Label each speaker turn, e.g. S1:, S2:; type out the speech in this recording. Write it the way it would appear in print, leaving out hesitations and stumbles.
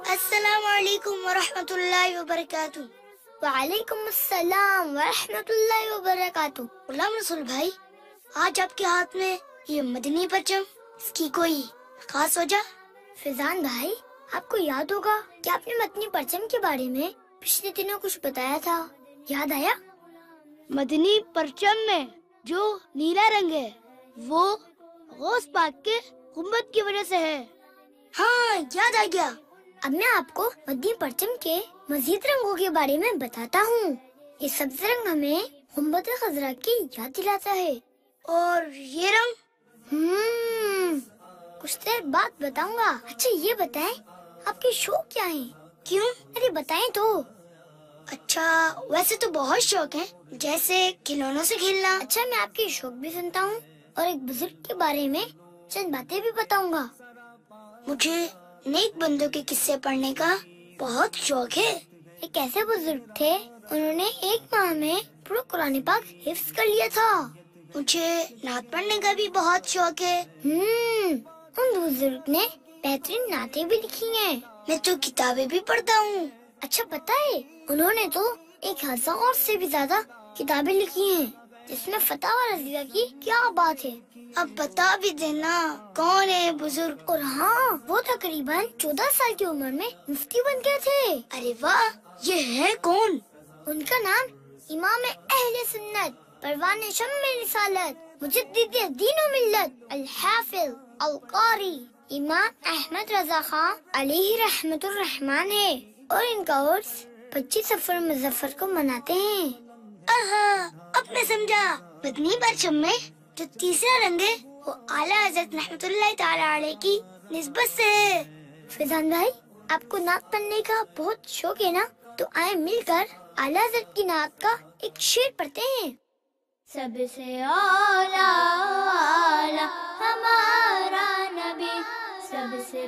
S1: السلام علیکم ورحمۃ اللہ وبرکاتہ۔
S2: وعلیکم السلام ورحمۃ اللہ وبرکاتہ۔
S1: غلام رسول بھائی، آج آپ کے ہاتھ میں یہ مدنی پرچم، اس کی کوئی خاص وجہ؟
S2: فیضان بھائی، آپ کو یاد ہوگا کہ آپ نے مدنی پرچم کے بارے میں پچھلے دنوں کچھ بتایا تھا، یاد آیا؟
S1: مدنی پرچم میں جو نیلا رنگ ہے وہ غوث پاک کے گنبد کی وجہ سے ہے۔ ہاں، یاد آ گیا۔
S2: اب میں آپ کو مدنی پرچم کے مزید رنگوں کے بارے میں بتاتا ہوں۔ یہ سبز رنگ ہمیں گنبد خضرا کی یاد دلاتا ہے۔
S1: اور یہ رنگ؟
S2: کچھ دیر بعد بتاؤں گا۔ اچھا یہ بتائیں، آپ کے شوق کیا ہیں؟
S1: کیوں؟
S2: ارے بتائیں تو۔
S1: اچھا، ویسے تو بہت شوق ہے، جیسے کھلونوں سے کھیلنا۔
S2: اچھا، میں آپ کے شوق بھی سنتا ہوں اور ایک بزرگ کے بارے میں چند باتیں بھی بتاؤں گا۔
S1: مجھے نیک بندوں کے قصے پڑھنے کا بہت شوق ہے۔
S2: ایک ایسے بزرگ تھے، انہوں نے ایک ماہ میں پورا قرآن پاک حفظ کر لیا تھا۔
S1: مجھے نعت پڑھنے کا بھی بہت شوق ہے۔
S2: ان بزرگ نے بہترین نعتیں بھی لکھی ہیں۔
S1: میں تو کتابیں بھی پڑھتا ہوں۔
S2: اچھا پتہ ہے، انہوں نے تو 1000 سے بھی زیادہ کتابیں لکھی ہیں، جس میں فتح رضیہ کی کیا بات ہے۔
S1: اب بتا بھی دینا کون ہے بزرگ؟
S2: اور ہاں، وہ تقریباً 14 سال کی عمر میں مفتی بن گئے تھے۔
S1: ارے واہ، یہ ہے کون؟
S2: ان کا نام امام اہل سنت، پروان شمع رسالت، مجدد دین و ملت، الحافظ القاری امام احمد رضا خان علیہ رحمت الرحمن ہے، اور ان کا عرس 25 صفر مظفر کو مناتے ہیں۔
S1: اب میں سمجھا، مدنی پرچم میں جو تیسرا رنگ ہے وہ اعلیٰ حضرت رحمت اللہ تعالی علیہ کی نسبت سے ہے۔
S2: فیضان بھائی، آپ کو نعت پڑھنے کا بہت شوق ہے نا؟ تو آئیں مل کر اعلیٰ حضرت کی نعت کا ایک شعر پڑھتے ہیں۔ سب سے اعلیٰ ہمارا نبی، سب سے